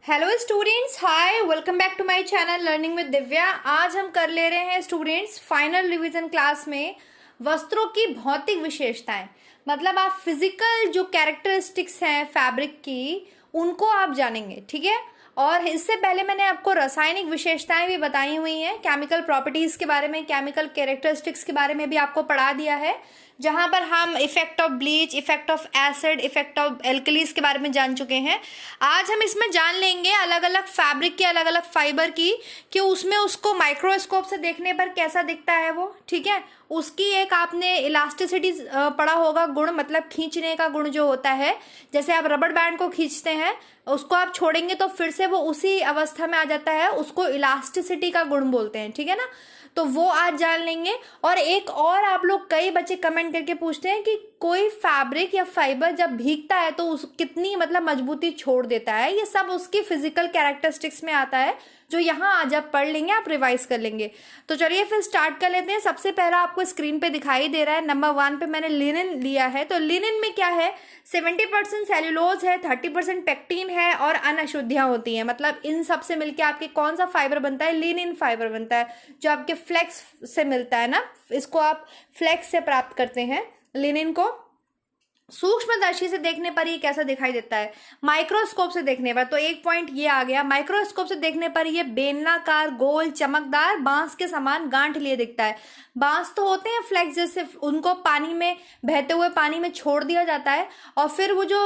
Hello students, hi, welcome back to my channel learning with Divya. आज हम कर ले रहे हैं स्टूडेंट्स फाइनल रिवीजन क्लास में वस्त्रों की भौतिक विशेषताएं। मतलब आप फिजिकल जो कैरेक्टरिस्टिक्स हैं फैब्रिक की, उनको आप जानेंगे, ठीक है। और इससे पहले मैंने आपको रासायनिक विशेषताएं भी बताई हुई हैं, केमिकल प्रॉपर्टीज के बारे में, केमिकल कैरेक्टरिस्टिक्स के बारे में भी आपको पढ़ा दिया है, जहां पर हम effect of bleach, effect of acid, effect of alkalis के बारे में जान चुके हैं। आज हम इसमें जान लेंगे अलग अलग फैब्रिक के, अलग अलग फाइबर की, कि उसमें उसको माइक्रोस्कोप से देखने पर कैसा दिखता है वो, ठीक है। उसकी एक आपने इलास्टिसिटी पढ़ा होगा, गुण, मतलब खींचने का गुण जो होता है। जैसे आप रबड़ बैंड को खींचते हैं, उसको आप छोड़ेंगे तो फिर से वो उसी अवस्था में आ जाता है, उसको इलास्टिसिटी का गुण बोलते हैं, ठीक है ना। तो वो आज जान लेंगे। और एक और, आप लोग कई बच्चे कमेंट करके पूछते हैं कि कोई फैब्रिक या फाइबर जब भीगता है तो उस कितनी मतलब मजबूती छोड़ देता है। ये सब उसकी फिजिकल कैरेक्टरिस्टिक्स में आता है, जो यहाँ आज आप पढ़ लेंगे, आप रिवाइज कर लेंगे। तो चलिए फिर स्टार्ट कर लेते हैं। सबसे पहला आपको स्क्रीन पे दिखाई दे रहा है, नंबर 1 पे मैंने लिनन लिया है। तो लिनन में क्या है, 70% सेल्यूलोज है, 30% पेक्टिन है और अनअशुद्धियां होती हैं। मतलब इन सब से मिलकर आपके कौन सा फाइबर बनता है, लिनन फाइबर बनता है, जो आपके फ्लेक्स से मिलता है ना। इसको आप फ्लेक्स से प्राप्त करते हैं लिनन को। सूक्ष्मदर्शी से देखने पर ये कैसा दिखाई देता है, माइक्रोस्कोप से देखने पर। तो एक पॉइंट ये आ गया, माइक्रोस्कोप से देखने पर ये बेलनाकार, गोल, चमकदार, बांस के समान गांठ लिए दिखता है। बांस तो होते हैं फ्लेक्स जैसे, उनको पानी में, बहते हुए पानी में छोड़ दिया जाता है, और फिर वो जो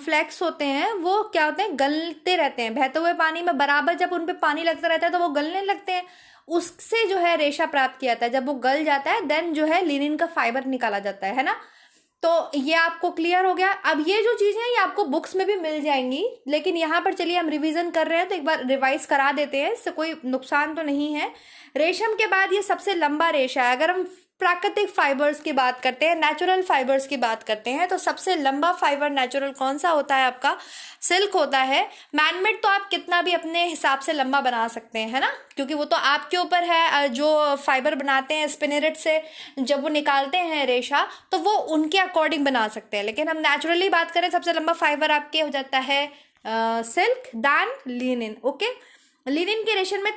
फ्लेक्स होते हैं वो क्या होते हैं, गलते रहते हैं बहते हुए पानी में। बराबर जब उन पे पानी लगता रहता है तो वो गलने लगते हैं। उससे जो है रेशा प्राप्त किया जाता है। जब वो गल जाता है देन जो है लिनिन का फाइबर निकाला जाता है ना। तो ये आपको क्लियर हो गया। अब ये जो चीजें हैं ये आपको बुक्स में भी मिल जाएंगी, लेकिन यहाँ पर चलिए हम रिवीजन कर रहे हैं तो एक बार रिवाइज करा देते हैं, इससे कोई नुकसान तो नहीं है। रेशम के बाद ये सबसे लंबा रेशा है। अगर हम प्राकृतिक फाइबर्स की बात करते हैं, नेचुरल फाइबर्स की बात करते हैं, तो सबसे लंबा फाइबर नेचुरल कौन सा होता है आपका, सिल्क होता है। मैनमेड तो आप कितना भी अपने हिसाब से लंबा बना सकते हैं, है ना, क्योंकि वो तो आपके ऊपर है। जो फाइबर बनाते हैं स्पिनरेट से, जब वो निकालते हैं रेशा, तो वो उनके अकॉर्डिंग बना सकते हैं। लेकिन हम नेचुरली बात करें, सबसे लंबा फाइबर आपके हो जाता है सिल्क दान लिनिन। ओके, लिनिन के रेशम में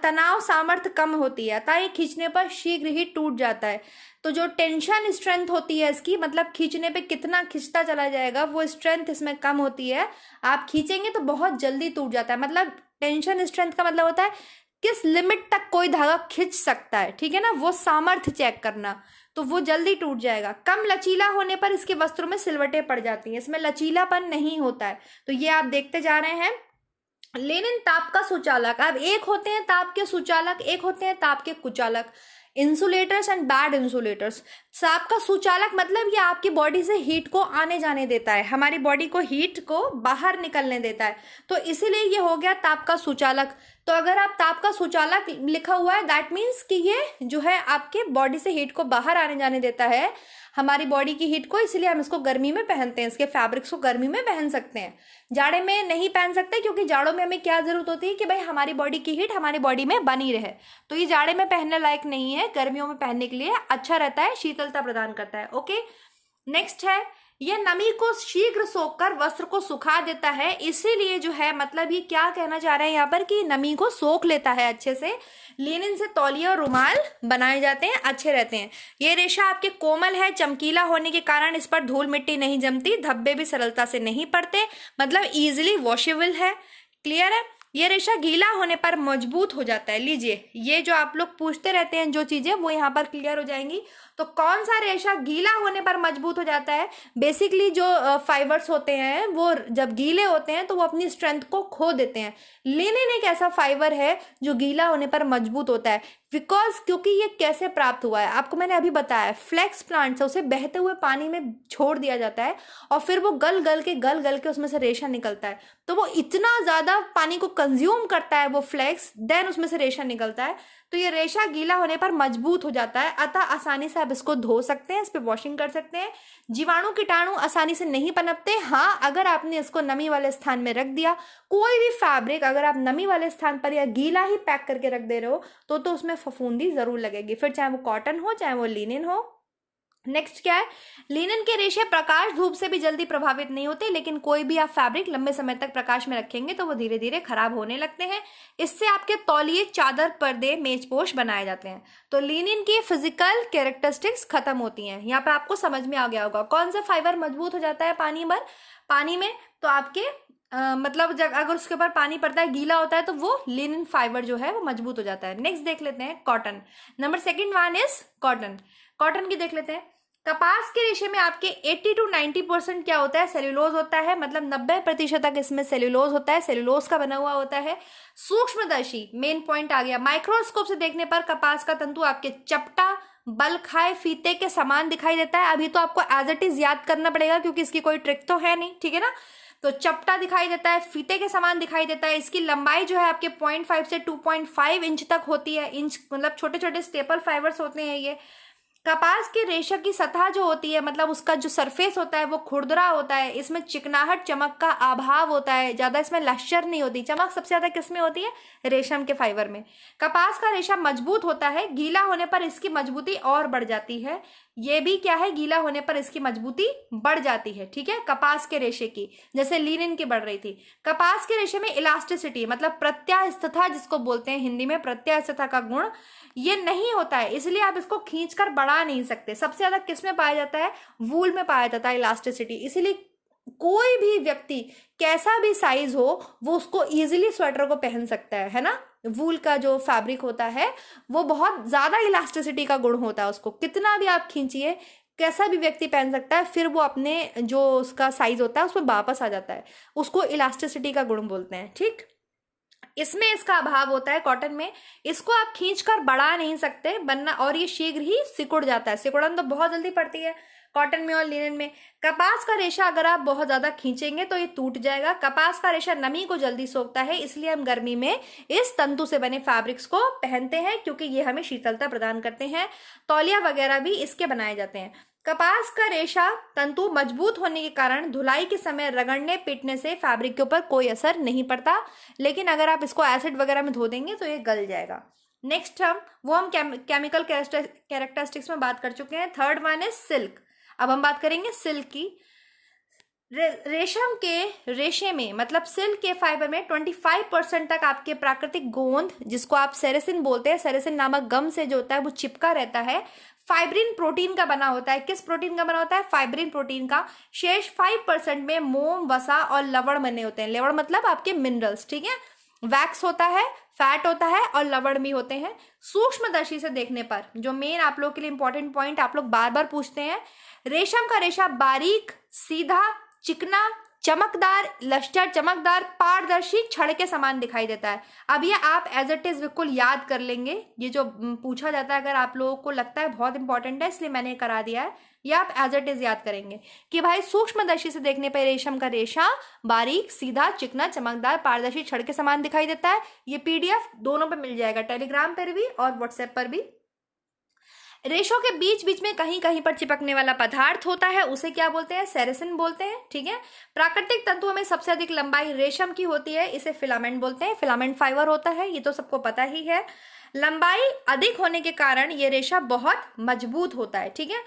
तनाव सामर्थ्य कम होती है, अतः ये खींचने पर शीघ्र ही टूट जाता है। तो जो टेंशन स्ट्रेंथ होती है इसकी, मतलब खींचने पे कितना खींचता चला जाएगा, वो स्ट्रेंथ इसमें कम होती है। आप खींचेंगे तो बहुत जल्दी टूट जाता है। मतलब टेंशन स्ट्रेंथ का मतलब होता है किस लिमिट तक कोई धागा खींच सकता है, ठीक है ना, वो सामर्थ्य चेक करना। तो वो जल्दी टूट जाएगा। कम लचीला होने पर इसके वस्त्रों में सिलवटें पड़ जाती हैं, इसमें लचीलापन नहीं होता है। तो ये आप देखते जा रहे हैं। लेनिन ताप का सुचालक। अब एक होते हैं ताप के सुचालक, एक होते हैं ताप के कुचालक। Insulators and bad insulators. ताप का सुचालक मतलब ये आपकी बॉडी से हीट को आने जाने देता है, हमारी बॉडी को हीट को बाहर निकलने देता है, तो इसीलिए ये हो गया ताप का सुचालक। तो अगर आप ताप का सुचालक लिखा हुआ है, दैट मीन्स कि ये जो है आपके बॉडी से हीट को बाहर आने जाने देता है, हमारी बॉडी की हीट को, इसलिए हम इसको गर्मी में पहनते हैं। इसके फैब्रिक्स को गर्मी में पहन सकते हैं, जाड़े में नहीं पहन सकते, क्योंकि जाड़ों में हमें क्या जरूरत होती है कि भाई हमारी बॉडी की हीट हमारी बॉडी में बनी रहे। तो ये जाड़े में पहनने लायक नहीं है, गर्मियों में पहनने के लिए अच्छा रहता है, शीतलता प्रदान करता है। ओके, नेक्स्ट है, यह नमी को शीघ्र सोखकर वस्त्र को सुखा देता है। इसीलिए जो है, मतलब ये क्या कहना चाह रहे हैं यहाँ पर कि नमी को सोख लेता है अच्छे से। लिनिन से तौलिया और रुमाल बनाए जाते हैं, अच्छे रहते हैं। ये रेशा आपके कोमल है, चमकीला होने के कारण इस पर धूल मिट्टी नहीं जमती, धब्बे भी सरलता से नहीं पड़ते, मतलब इजीली वॉशेबल है। क्लियर है। ये रेशा गीला होने पर मजबूत हो जाता है। लीजिए, ये जो आप लोग पूछते रहते हैं जो चीजें, वो यहाँ पर क्लियर हो जाएंगी। तो कौन सा रेशा गीला होने पर मजबूत हो जाता है? बेसिकली जो फाइबर्स होते हैं वो जब गीले होते हैं तो वो अपनी स्ट्रेंथ को खो देते हैं। लिनिन एक ऐसा फाइबर है जो गीला होने पर मजबूत होता है। बिकॉज, क्योंकि ये कैसे प्राप्त हुआ है आपको मैंने अभी बताया, फ्लेक्स प्लांट से उसे बहते हुए पानी में छोड़ दिया जाता है, और फिर वो गल गल के उसमें से रेशा निकलता है। तो वो इतना ज्यादा पानी को कंज्यूम करता है वो फ्लेक्स, देन उसमें से रेशा निकलता है। तो ये रेशा गीला होने पर मजबूत हो जाता है, अतः आसानी से आप इसको धो सकते हैं, इस पे वॉशिंग कर सकते हैं। जीवाणु कीटाणु आसानी से नहीं पनपते। हाँ, अगर आपने इसको नमी वाले स्थान में रख दिया, कोई भी फैब्रिक अगर आप नमी वाले स्थान पर या गीला ही पैक करके रख दे रहे हो तो उसमें फफूंदी जरूर लगेगी, फिर चाहे वो कॉटन हो चाहे वो लिनिन हो। नेक्स्ट क्या है, लिनन के रेशे प्रकाश धूप से भी जल्दी प्रभावित नहीं होते, लेकिन कोई भी आप फैब्रिक लंबे समय तक प्रकाश में रखेंगे तो वो धीरे धीरे खराब होने लगते हैं। इससे आपके तौलिए, चादर, पर्दे, मेजपोश बनाए जाते हैं। तो लिनन की फिजिकल कैरेक्टरिस्टिक्स खत्म होती हैं। यहाँ पे आपको समझ में आ गया होगा कौन सा फाइबर मजबूत हो जाता है पानी में, तो आपके मतलब जब अगर उसके ऊपर पानी पड़ता है, गीला होता है, तो वो लिनन फाइबर जो है वो मजबूत हो जाता है। नेक्स्ट देख लेते हैं cotton. Number second one is cotton. Cotton की देख लेते हैं। कपास के रेशे में आपके 80 to 90% क्या होता है, सेल्यूलोज होता है। मतलब 90% तक इसमें सेल्यूलोज होता है, सेल्यूलोज का बना हुआ होता है। सूक्ष्मदर्शी, मेन पॉइंट आ गया, माइक्रोस्कोप से देखने पर कपास का तंतु आपके चपटा, बल खाए फीते के समान दिखाई देता है। अभी तो आपको एज इट इज याद करना पड़ेगा क्योंकि इसकी कोई ट्रिक तो है नहीं, ठीक है ना। तो चपटा दिखाई देता है, फीते के समान दिखाई देता है। इसकी लंबाई जो है आपके 0.5 से 2.5 इंच तक होती है। इंच मतलब छोटे छोटे स्टेपल फाइबर्स होते हैं ये। कपास के रेशा की सतह जो होती है, मतलब उसका जो सरफेस होता है वो खुरदरा होता है। इसमें चिकनाहट, चमक का अभाव होता है, ज्यादा इसमें लश्चर नहीं होती। चमक सबसे ज्यादा किसमें होती है, रेशम के फाइबर में। कपास का रेशा मजबूत होता है, गीला होने पर इसकी मजबूती और बढ़ जाती है। ये भी क्या है, गीला होने पर इसकी मजबूती बढ़ जाती है, ठीक है, कपास के रेशे की, जैसे लिनन की बढ़ रही थी। कपास के रेशे में इलास्टिसिटी, मतलब प्रत्यास्थता जिसको बोलते हैं हिंदी में, प्रत्यास्थता का गुण ये नहीं होता है, इसलिए आप इसको खींचकर बढ़ा नहीं सकते। सबसे ज्यादा किस में पाया जाता है, वूल में पाया जाता है इलास्टिसिटी। इसीलिए कोई भी व्यक्ति कैसा भी साइज हो वो उसको इजीली स्वेटर को पहन सकता है ना। वूल का जो फैब्रिक होता है वो बहुत ज्यादा इलास्टिसिटी का गुण होता है, उसको कितना भी आप खींचिए कैसा भी व्यक्ति पहन सकता है, फिर वो अपने जो उसका साइज होता है उसमें वापस आ जाता है। उसको इलास्टिसिटी का गुण बोलते हैं, ठीक। इसमें इसका अभाव होता है कॉटन में, इसको आप खींचकर बढ़ा नहीं सकते बनना, और ये शीघ्र ही सिकुड़ जाता है। सिकुड़न तो बहुत जल्दी पड़ती है कॉटन में और लिनन में। कपास का रेशा अगर आप बहुत ज्यादा खींचेंगे तो ये टूट जाएगा। कपास का रेशा नमी को जल्दी सोखता है, इसलिए हम गर्मी में इस तंतु से बने फैब्रिक्स को पहनते हैं क्योंकि ये हमें शीतलता प्रदान करते हैं। तौलिया वगैरह भी इसके बनाए जाते हैं। कपास का रेशा तंतु मजबूत होने के कारण धुलाई के समय रगड़ने पीटने से फैब्रिक के ऊपर कोई असर नहीं पड़ता, लेकिन अगर आप इसको एसिड वगैरह में धो देंगे तो ये गल जाएगा। नेक्स्ट हम केमिकल कैरेक्टरिस्टिक्स में बात कर चुके हैं। Third one is silk. अब हम बात करेंगे सिल्क की। रेशम के रेशे में, मतलब सिल्क के फाइबर में 25% तक आपके प्राकृतिक गोंद, जिसको आप सेरेसिन बोलते हैं, सेरेसिन नामक गम से जो होता है वो चिपका रहता है। फाइब्रिन प्रोटीन का बना होता है। किस प्रोटीन का बना होता है, फाइब्रिन प्रोटीन का। शेष 5% में मोम, वसा और लवण बने होते हैं। लवण मतलब आपके मिनरल्स, ठीक है। वैक्स होता है, फैट होता है और लवण भी होते हैं। सूक्ष्मदर्शी से देखने पर, जो मेन आप लोग के लिए इंपॉर्टेंट पॉइंट आप लोग बार बार पूछते हैं, रेशम का रेशा बारीक, सीधा, चिकना, चमकदार, लश्चर, चमकदार, पारदर्शी, छड़ के समान दिखाई देता है। अब ये आप एज इट इज बिल्कुल याद कर लेंगे। ये जो पूछा जाता है, अगर आप लोगों को लगता है बहुत इंपॉर्टेंट है इसलिए मैंने करा दिया है, ये आप एज इट इज याद करेंगे कि भाई सूक्ष्मदर्शी से देखने पर रेशम का रेशा बारीक, सीधा, चिकना, चमकदार, पारदर्शी, छड़ के समान दिखाई देता है। ये पीडीएफ दोनों पे मिल जाएगा, टेलीग्राम पर भी और व्हाट्सएप पर भी। रेशों के बीच बीच में कहीं कहीं पर चिपकने वाला पदार्थ होता है, उसे क्या बोलते हैं, सेरेसिन बोलते हैं, ठीक है। प्राकृतिक तंतुओं में सबसे अधिक लंबाई रेशम की होती है, इसे फिलामेंट बोलते हैं। फिलामेंट फाइबर होता है, ये तो सबको पता ही है। लंबाई अधिक होने के कारण ये रेशा बहुत मजबूत होता है, ठीक है।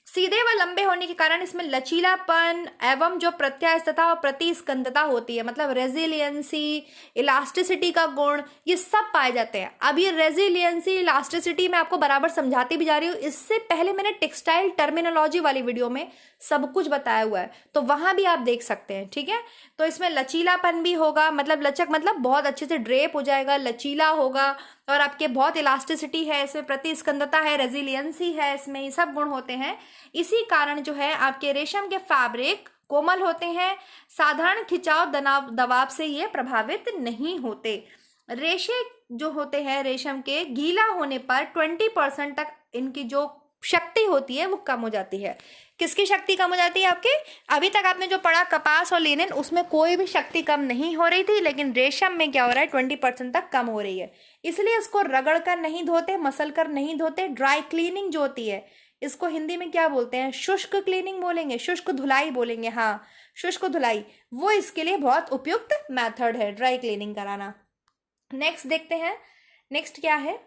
सीधे व लंबे होने के कारण इसमें लचीलापन एवं जो प्रत्यास्थता और प्रतिस्कंदता होती है, मतलब रेजिलियंसी, इलास्टिसिटी का गुण, ये सब पाए जाते हैं। अब ये रेजिलियंसी, इलास्टिसिटी मैं आपको बराबर समझाती भी जा रही हूँ। इससे पहले मैंने टेक्सटाइल टर्मिनोलॉजी वाली वीडियो में सब कुछ बताया हुआ है, तो वहां भी आप देख सकते हैं, ठीक है। तो इसमें लचीलापन भी होगा, मतलब लचक मतलब बहुत अच्छे से ड्रेप हो जाएगा, लचीला होगा, और आपके बहुत इलास्टिसिटी है इसमें, प्रतिस्कंदता है, रेजिलियंसी है इसमें, ये सब गुण होते हैं। इसी कारण जो है आपके रेशम के फैब्रिक कोमल होते हैं, साधारण खिंचाव दबाव से ये प्रभावित नहीं होते। रेशे जो होते हैं रेशम के, गीला होने पर 20% तक इनकी जो शक्ति होती है वो कम हो जाती है। किसकी शक्ति कम हो जाती है आपके, अभी तक आपने जो पढ़ा कपास और लिनन, उसमें कोई भी शक्ति कम नहीं हो रही थी, लेकिन रेशम में क्या हो रहा है, 20% तक कम हो रही है। इसलिए इसको रगड़ कर नहीं धोते, मसल कर नहीं धोते। ड्राई क्लीनिंग जो होती है, इसको हिंदी में क्या बोलते हैं, शुष्क क्लीनिंग बोलेंगे, शुष्क धुलाई बोलेंगे, हाँ शुष्क धुलाई, वो इसके लिए बहुत उपयुक्त मेथड है ड्राई क्लीनिंग कराना। नेक्स्ट देखते हैं, नेक्स्ट क्या है,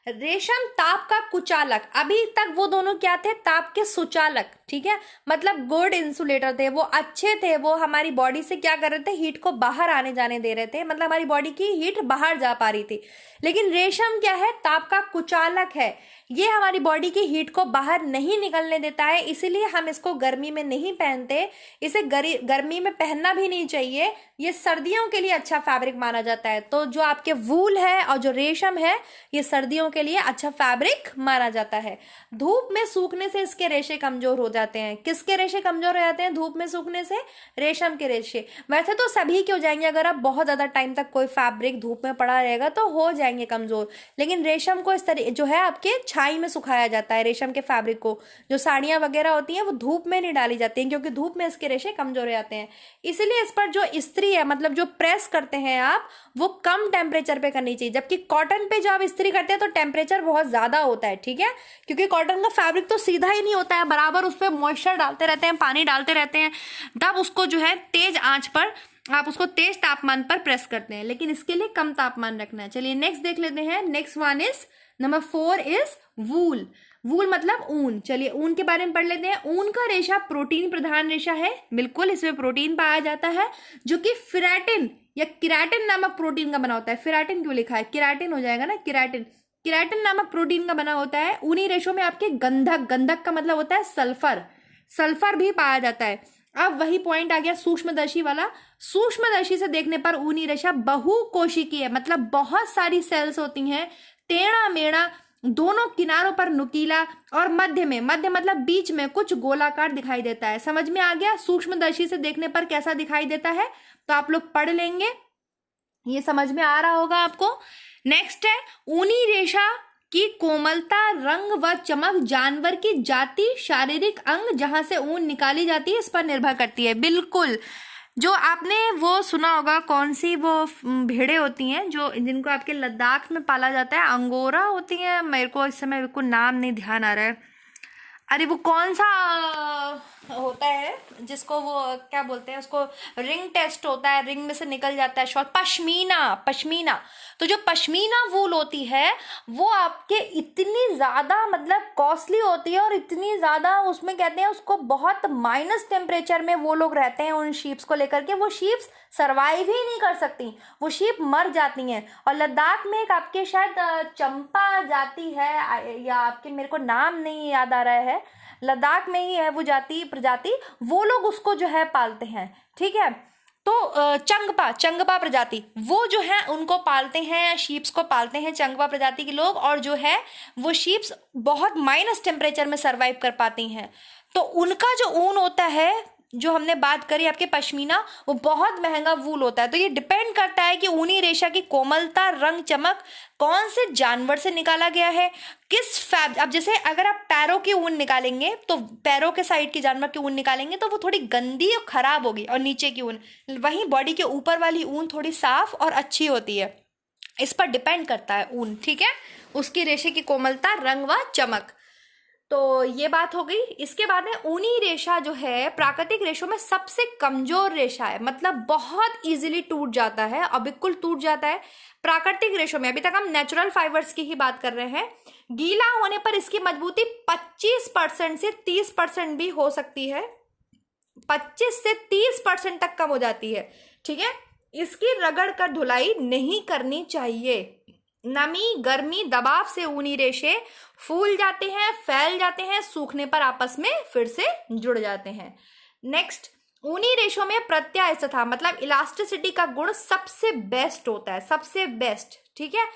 रेशम ताप का कुचालक। अभी तक वो दोनों क्या थे? ताप के सुचालक, ठीक है, मतलब गुड इंसुलेटर थे, वो अच्छे थे, वो हमारी बॉडी से क्या कर रहे थे? हीट को बाहर आने जाने दे रहे थे, मतलब हमारी बॉडी की हीट बाहर जा पा रही थी। लेकिन रेशम क्या है? ताप का कुचालक है, ये हमारी बॉडी की हीट को बाहर नहीं निकलने देता है, इसीलिए हम इसको गर्मी में नहीं पहनते, इसे गर्मी में पहनना भी नहीं चाहिए, ये सर्दियों के लिए अच्छा फैब्रिक माना जाता है। तो जो आपके वूल है और जो रेशम है, ये सर्दियों के लिए अच्छा फैब्रिक माना जाता है। धूप में सूखने से इसके रेशे कमजोर हो जाते हैं। किसके रेशे कमजोर हो जाते हैं धूप में सूखने से? रेशम के रेशे। वैसे तो सभी के हो जाएंगे, अगर आप बहुत ज्यादा टाइम तक कोई फैब्रिक धूप में पड़ा रहेगा तो हो जाएंगे कमजोर, लेकिन रेशम को इस तरह जो है आपके छाई में सुखाया जाता है। रेशम के फैब्रिक को, जो साड़ियां वगैरह होती हैं, वो धूप में नहीं डाली जाती हैं, क्योंकि धूप में इसके रेशे कमजोर हो जाते हैं। इसीलिए इस पर जो इस्त्री है, मतलब जो प्रेस करते हैं आप, वो कम टेम्परेचर पे करनी चाहिए, जबकि कॉटन पे जो आप इस्त्री करते हैं तो टेम्परेचर बहुत ज्यादा होता है, ठीक है, क्योंकि कॉटन का फैब्रिक तो सीधा ही नहीं होता है, बराबर उस पर मॉइस्चर डालते रहते हैं, पानी डालते रहते हैं, तब उसको जो है तेज आंच पर आप उसको तेज तापमान पर प्रेस करते हैं, लेकिन इसके लिए कम तापमान रखना है। चलिए नेक्स्ट देख लेते हैं। Next one is number 4 is wool. Wool मतलब ऊन। चलिए ऊन के बारे में पढ़ लेते हैं। ऊन का रेशा प्रोटीन प्रधान रेशा है, बिल्कुल, इसमें प्रोटीन पाया जाता है, जो कि फिराटिन या किराटिन नामक प्रोटीन का बना होता है। फिराटिन क्यों लिखा है? किराटिन हो जाएगा ना, किराटिन। किराटिन नामक प्रोटीन का बना होता है। ऊनी रेशों में आपके गंधक, गंधक का मतलब होता है सल्फर, सल्फर भी पाया जाता है। अब वही पॉइंट आ गया सूक्ष्मदर्शी वाला। सूक्ष्मदर्शी से देखने पर ऊनी रेशा बहुकोशिकीय है, मतलब बहुत सारी सेल्स होती हैं, टेढ़ा मेढ़ा, दोनों किनारों पर नुकीला, और मध्य में, मध्य मतलब बीच में कुछ गोलाकार दिखाई देता है। समझ में आ गया? सूक्ष्मदर्शी से देखने पर कैसा दिखाई देता है, तो आप लोग पढ़ लेंगे, ये समझ में आ रहा होगा आपको। नेक्स्ट है ऊनी रेशा की कोमलता, रंग व चमक जानवर की जाति, शारीरिक अंग जहां से ऊन निकाली जाती है, इस पर निर्भर करती है। बिल्कुल, जो आपने वो सुना होगा, कौन सी वो भेड़े होती हैं जो जिनको आपके लद्दाख में पाला जाता है, अंगोरा होती हैं, मेरे को इस समय बिल्कुल नाम नहीं ध्यान आ रहा है। अरे वो कौन सा होता है जिसको वो क्या बोलते हैं, उसको रिंग टेस्ट होता है, रिंग में से निकल जाता है शॉर्ट, पश्मीना, पश्मीना। तो जो पश्मीना वूल होती है वो आपके इतनी ज्यादा मतलब कॉस्टली होती है, और इतनी ज्यादा उसमें कहते हैं उसको बहुत माइनस टेम्परेचर में वो लोग रहते हैं उन शीप्स को लेकर के, वो शीप्स सरवाइव ही नहीं कर सकती, वो शीप मर जाती हैं। और लद्दाख में एक आपके शायद चंपा जाति है, या आपके मेरे को नाम नहीं याद आ रहा है, लद्दाख में ही है वो जाति, प्रजाति, वो लोग उसको जो है पालते हैं, ठीक है। तो चंगपा, चंगपा प्रजाति, वो जो है उनको पालते हैं, शीप्स को पालते हैं चंगपा प्रजाति के लोग, और जो है वो शीप्स बहुत माइनस टेम्परेचर में सरवाइव कर पाती हैं। तो उनका जो ऊन होता है, जो हमने बात करी आपके पश्मीना, वो बहुत महंगा वूल होता है। तो ये डिपेंड करता है कि ऊनी रेशा की कोमलता, रंग, चमक कौन से जानवर से निकाला गया है, किस फैब। अब जैसे अगर आप पैरों की ऊन निकालेंगे, तो पैरों के साइड की जानवर की ऊन निकालेंगे तो वो थोड़ी गंदी और खराब होगी, और नीचे की ऊन, वहीं बॉडी के ऊपर वाली ऊन थोड़ी साफ और अच्छी होती है। इस पर डिपेंड करता है ऊन, ठीक है, उसकी रेशे की कोमलता, रंग व चमक। तो ये बात हो गई। इसके बाद में ऊनी रेशा जो है प्राकृतिक रेशों में सबसे कमजोर रेशा है, मतलब बहुत इजीली टूट जाता है, और बिल्कुल टूट जाता है प्राकृतिक रेशों में। अभी तक हम नेचुरल फाइबर्स की ही बात कर रहे हैं। गीला होने पर इसकी मजबूती 25% से 30% भी हो सकती है, 25 से 30% तक कम हो जाती है, ठीक है। इसकी रगड़ कर धुलाई नहीं करनी चाहिए। नमी, गर्मी, दबाव से ऊनी रेशे फूल जाते हैं, फैल जाते हैं, सूखने पर आपस में फिर से जुड़ जाते हैं। नेक्स्ट, ऊनी रेशों में प्रत्यास्थता मतलब इलास्टिसिटी का गुण सबसे बेस्ट होता है, सबसे बेस्ट, ठीक है।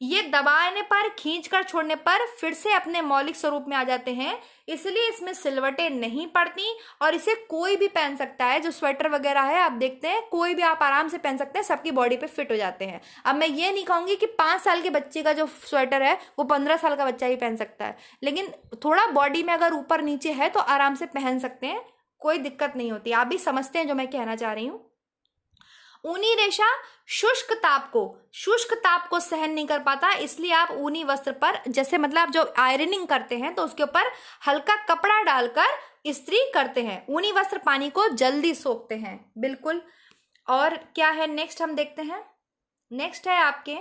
ये दबाने पर, खींच कर छोड़ने पर फिर से अपने मौलिक स्वरूप में आ जाते हैं, इसलिए इसमें सिलवटें नहीं पड़ती, और इसे कोई भी पहन सकता है। जो स्वेटर वगैरह है आप देखते हैं, कोई भी आप आराम से पहन सकते हैं, सबकी बॉडी पे फिट हो जाते हैं। अब मैं ये नहीं कहूंगी कि 5 साल के बच्चे का जो स्वेटर है वो 15 साल का बच्चा ही पहन सकता है, लेकिन थोड़ा बॉडी में अगर ऊपर नीचे है तो आराम से पहन सकते हैं, कोई दिक्कत नहीं होती। आप भी समझते हैं जो मैं कहना चाह रही हूँ। ऊनी रेशा शुष्क ताप को सहन नहीं कर पाता, इसलिए आप ऊनी वस्त्र पर, जैसे मतलब जो आयरनिंग करते हैं तो उसके ऊपर हल्का कपड़ा डालकर इस्त्री करते हैं। ऊनी वस्त्र पानी को जल्दी सोखते हैं, बिल्कुल। और क्या है नेक्स्ट हम देखते हैं। नेक्स्ट है आपके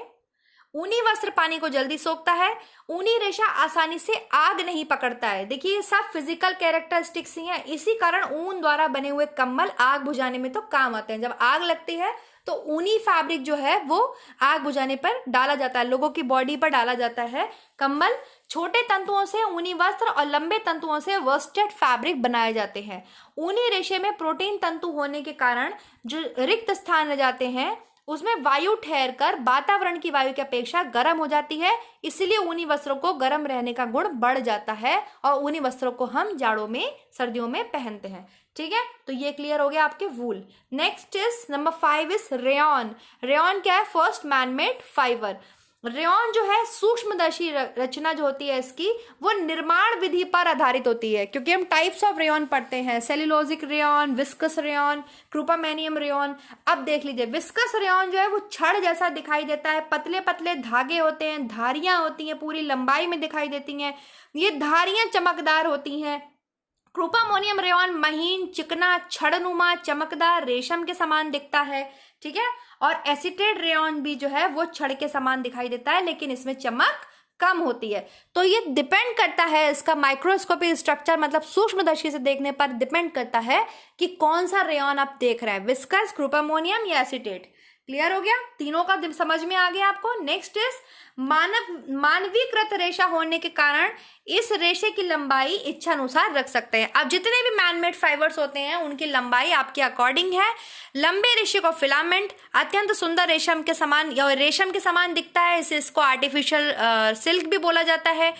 ऊनी वस्त्र पानी को जल्दी सोखता है, ऊनी रेशा आसानी से आग नहीं पकड़ता है। देखिए ये सब फिजिकल कैरेक्टरिस्टिक्स ही हैं, इसी कारण ऊन द्वारा बने हुए कंबल आग बुझाने में तो काम आते हैं। जब आग लगती है तो ऊनी फैब्रिक जो है वो आग बुझाने पर डाला जाता है, लोगों की बॉडी पर डाला जाता है कंबल। छोटे तंतुओं से ऊनी वस्त्र और लंबे तंतुओं से वर्स्टेड फैब्रिक बनाए जाते हैं। ऊनी रेशे में प्रोटीन तंतु होने के कारण जो रिक्त स्थान रह जाते हैं उसमें वायु ठहर कर वातावरण की वायु की अपेक्षा गर्म हो जाती है, इसलिए ऊनी वस्त्रों को गर्म रहने का गुण बढ़ जाता है और ऊनी वस्त्रों को हम जाड़ों में सर्दियों में पहनते हैं। ठीक है, तो ये क्लियर हो गया आपके wool. Next is number 5 is rayon. Rayon क्या है? First manmade fibre. रेयॉन जो है सूक्ष्मदर्शी रचना जो होती है इसकी, वो निर्माण विधि पर आधारित होती है, क्योंकि हम टाइप्स ऑफ रेयॉन पढ़ते हैं, cellulosic rayon, viscose rayon, cuprammonium rayon. अब देख लीजिए, विस्कस रेयॉन जो है वो छड़ जैसा दिखाई देता है, पतले पतले धागे होते हैं, धारियां होती हैं, पूरी लंबाई में दिखाई देती हैं, ये धारियां चमकदार होती हैं। क्रूपामोनियम रेयॉन महीन, चिकना, छड़नुमा, चमकदार, रेशम के समान दिखता है। ठीक है, और एसिटेट रेयॉन भी जो है वो छड़ के समान दिखाई देता है, लेकिन इसमें चमक कम होती है। तो ये डिपेंड करता है, इसका माइक्रोस्कोपिक स्ट्रक्चर मतलब सूक्ष्मदर्शी से देखने पर डिपेंड करता है कि कौन सा रेयॉन आप देख रहे हैं, विस्कस, क्रूपामोनियम या एसिटेट। क्लियर हो गया? तीनों का समझ में आ गया आपको। नेक्स्ट इज मानवीकृत रेशा होने के कारण इस रेशे की लंबाई इच्छा अनुसार रख सकते हैं। अब जितने भी मैनमेड फाइबर्स होते हैं उनकी लंबाई आपके अकॉर्डिंग है। लंबे रेशे को फिलामेंट, अत्यंत सुंदर रेशम के समान या रेशम के समान दिखता है, इसको आर्टिफिशियल सिल्क भी बोला जाता है।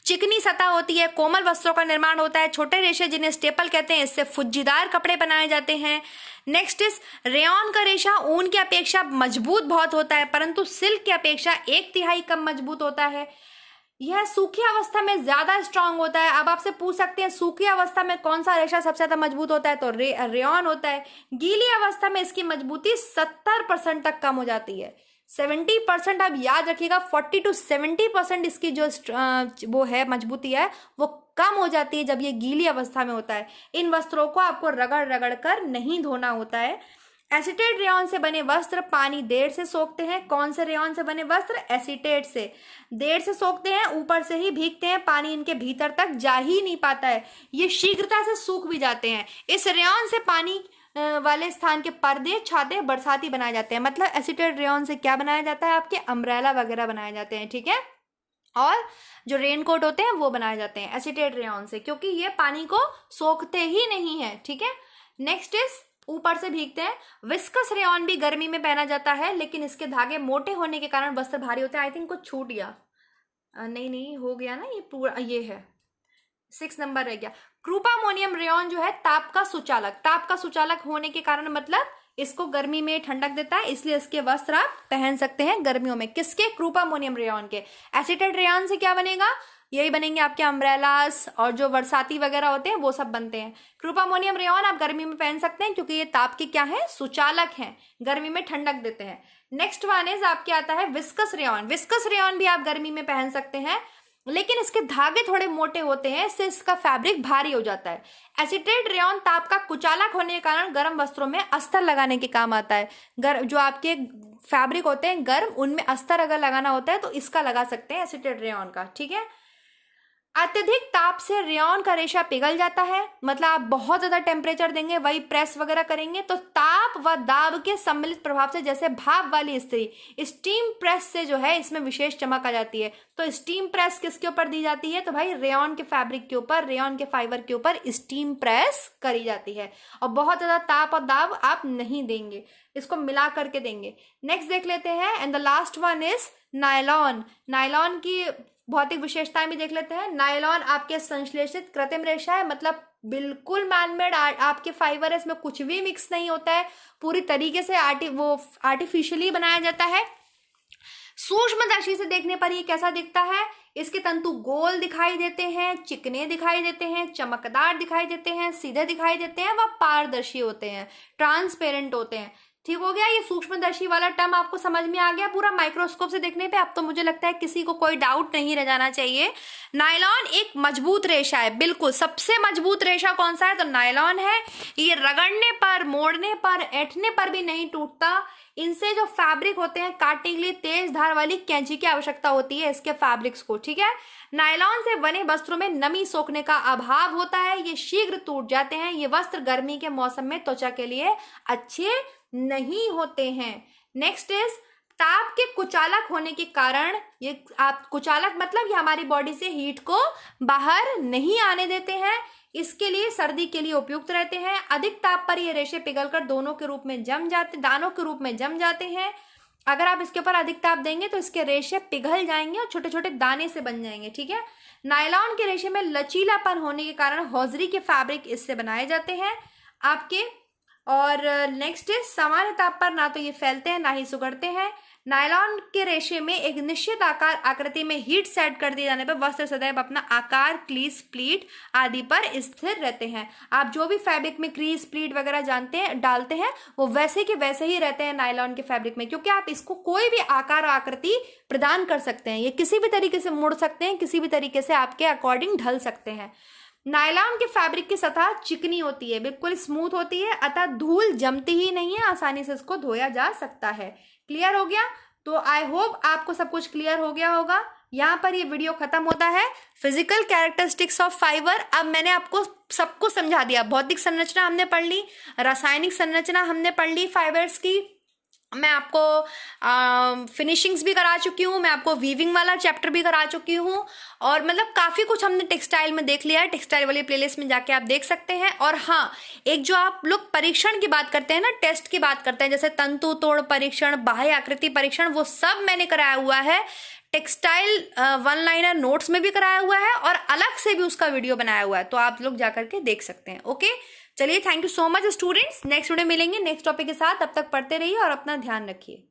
चिकनी सतह होती है, कोमल वस्त्रों का निर्माण होता है। छोटे रेशे जिन्हें स्टेपल कहते हैं, इससे फुज्जीदार कपड़े बनाए जाते हैं। नेक्स्ट इज रेयॉन का रेशा ऊन की अपेक्षा मजबूत बहुत होता है, परंतु सिल्क की अपेक्षा 1/3 कम मजबूत होता है। यह सूखी अवस्था में ज्यादा स्ट्रांग होता है। अब आपसे पूछ सकते हैं सूखी अवस्था में कौन सा रेशा सबसे ज्यादा मजबूत होता है, तो रेयॉन होता है। गीली अवस्था में इसकी मजबूती 70% तक कम हो जाती है। 70%, आप याद रखिएगा, 40 to 70% इसकी जो वो है मजबूती है वो कम हो जाती है जब ये गीली अवस्था में होता है। इन वस्त्रों को आपको रगड़ रगड़ कर नहीं धोना होता है। एसीटेट रेयॉन से बने वस्त्र पानी देर से सोखते हैं। कौन से रेयॉन से बने वस्त्र? एसीटेट से। देर से सोखते हैं, ऊपर से ही भीगते हैं, पानी इनके भीतर तक जा ही नहीं पाता है, ये शीघ्रता से सूख भी जाते हैं। इस रेयॉन से पानी वाले स्थान के पर्दे, छाते बरसाती बनाए जाते हैं। मतलब एसीटेट रेयॉन से क्या बनाया जाता है? आपके अम्ब्रेला वगैरह बनाए जाते हैं। ठीक है, और जो रेनकोट होते हैं वो बनाए जाते हैं एसीटेट रेयॉन से, क्योंकि ये पानी को सोखते ही नहीं है। ठीक है, नेक्स्ट इज ऊपर से भीगते हैं। विस्कस रेयॉन भी गर्मी में पहना जाता है, लेकिन इसके धागे मोटे होने के कारण वस्त्र भारी होते हैं। आई थिंक कुछ छूट गया, नहीं हो गया ना, ये पूरा ये है 6 नंबर रह गया। क्रूपामोनियम रेयॉन जो है ताप का सुचालक होने के कारण मतलब इसको गर्मी में ठंडक देता है, इसलिए इसके वस्त्र आप पहन सकते हैं गर्मियों में। किसके? क्रूपामोनियम रेयॉन के। एसीटेट रेयॉन से क्या बनेगा? यही बनेंगे आपके अम्ब्रेलास और जो बरसाती वगैरह होते हैं वो सब बनते हैं। क्रूपामोनियम रेयॉन आप गर्मी में पहन सकते हैं, क्योंकि ये ताप के क्या है? सुचालक हैं, गर्मी में ठंडक देते हैं। नेक्स्ट वन इज आपके आता है विस्कस रेयॉन। विस्कस रेयॉन भी आप गर्मी में पहन सकते हैं, लेकिन इसके धागे थोड़े मोटे होते हैं, इससे इसका फैब्रिक भारी हो जाता है। एसीटेट रेयॉन ताप का कुचालक होने के कारण गर्म वस्त्रों में अस्तर लगाने के काम आता है। जो आपके फैब्रिक होते हैं गर्म, उनमें अस्तर अगर लगाना होता है तो इसका लगा सकते हैं, एसीटेट रेयॉन का। ठीक है, अत्यधिक ताप से रेयॉन का रेशा पिघल जाता है। मतलब आप बहुत ज्यादा टेम्परेचर देंगे, वही प्रेस वगैरह करेंगे तो ताप व दाब के सम्मिलित प्रभाव से, जैसे भाप वाली इस्त्री, स्टीम प्रेस से जो है इसमें विशेष चमक आ जाती है। तो स्टीम प्रेस किसके ऊपर दी जाती है? तो भाई रेयॉन के फैब्रिक के ऊपर, रेयॉन के फाइबर के ऊपर स्टीम प्रेस करी जाती है। और बहुत ज्यादा ताप और दाब आप नहीं देंगे, इसको मिला करके देंगे। नेक्स्ट देख लेते हैं, and the last one is nylon. Nylon की भौतिक विशेषताएं भी देख लेते हैं। नायलॉन आपके संश्लेषित कृत्रिम रेशा है, मतलब बिल्कुल मैनमेड आपके फाइबर है, इसमें कुछ भी मिक्स नहीं होता है, पूरी तरीके से आर्टिफिशियली बनाया जाता है। सूक्ष्मदर्शी से देखने पर ये कैसा दिखता है? इसके तंतु गोल दिखाई देते हैं, चिकने दिखाई देते हैं, चमकदार दिखाई देते हैं, सीधे दिखाई देते हैं, वह पारदर्शी होते हैं, ट्रांसपेरेंट होते हैं। ठीक हो गया, ये सूक्ष्मदर्शी वाला टर्म आपको समझ में आ गया पूरा माइक्रोस्कोप से देखने पे। अब तो मुझे लगता है किसी को कोई डाउट नहीं रह जाना चाहिए। नायलॉन एक मजबूत रेशा है, बिल्कुल सबसे मजबूत रेशा कौन सा है, तो नायलॉन है। ये रगड़ने पर, मोड़ने पर, ऐंठने पर भी नहीं टूटता। इनसे जो फैब्रिक होते हैं काटने के लिए तेज धार वाली कैंची की आवश्यकता होती है इसके फैब्रिक्स को, ठीक है। नायलॉन से बने वस्त्रों में नमी सोखने का अभाव होता है, ये शीघ्र टूट जाते हैं। ये वस्त्र गर्मी के मौसम में त्वचा के लिए अच्छे नहीं होते हैं। नेक्स्ट इज ताप के कुचालक होने के कारण, ये आप कुचालक मतलब ये हमारी बॉडी से हीट को बाहर नहीं आने देते हैं, इसके लिए सर्दी के लिए उपयुक्त रहते हैं। अधिक ताप पर ये रेशे पिघलकर दानों के रूप में जम जाते हैं। अगर आप इसके ऊपर अधिक ताप देंगे तो इसके रेशे पिघल जाएंगे और छोटे छोटे दाने से बन जाएंगे, ठीक है। नायलॉन के रेशे में लचीलापन होने के कारण हौजरी के फैब्रिक इससे बनाए जाते हैं आपके। और नेक्स्ट है सामान्य ताप पर ना तो ये फैलते हैं ना ही सुगड़ते हैं। नायलॉन के रेशे में एक निश्चित आकार आकृति में हीट सेट कर दिए जाने पर वस्त्र सदैव अपना आकार, क्रीज, प्लीट आदि पर स्थिर रहते हैं। आप जो भी फैब्रिक में क्रीज, प्लीट वगैरह डालते हैं वो वैसे के वैसे ही रहते हैं नायलॉन के फैब्रिक में, क्योंकि आप इसको कोई भी आकार आकृति प्रदान कर सकते हैं। ये किसी भी तरीके से मुड़ सकते हैं, किसी भी तरीके से आपके अकॉर्डिंग ढल सकते हैं। नायलॉन के फैब्रिक की सतह चिकनी होती है, बिल्कुल स्मूथ होती है, अतः धूल जमती ही नहीं है, आसानी से इसको धोया जा सकता है। क्लियर हो गया? तो आई होप आपको सब कुछ क्लियर हो गया होगा। यहाँ पर ये वीडियो खत्म होता है। फिजिकल कैरेक्टरिस्टिक्स ऑफ फाइबर, अब मैंने आपको सबको समझा दिया। भौतिक संरचना हमने पढ़ ली, रासायनिक संरचना हमने पढ़ ली फाइबर्स की, मैं आपको फिनिशिंग्स भी करा चुकी हूँ, मैं आपको वीविंग वाला चैप्टर भी करा चुकी हूँ, और मतलब काफ़ी कुछ हमने टेक्सटाइल में देख लिया है। टेक्सटाइल वाली प्लेलिस्ट में जाके आप देख सकते हैं। और हाँ, एक जो आप लोग परीक्षण की बात करते हैं ना, टेस्ट की बात करते हैं, जैसे तंतु तोड़ परीक्षण, बाह्य आकृति परीक्षण, वो सब मैंने कराया हुआ है। टेक्सटाइल वन लाइनर नोट्स में भी कराया हुआ है और अलग से भी उसका वीडियो बनाया हुआ है, तो आप लोग जाकर के देख सकते हैं। ओके, चलिए, thank you so much students. Next video मिलेंगे नेक्स्ट टॉपिक के साथ, तब तक पढ़ते रहिए और अपना ध्यान रखिए।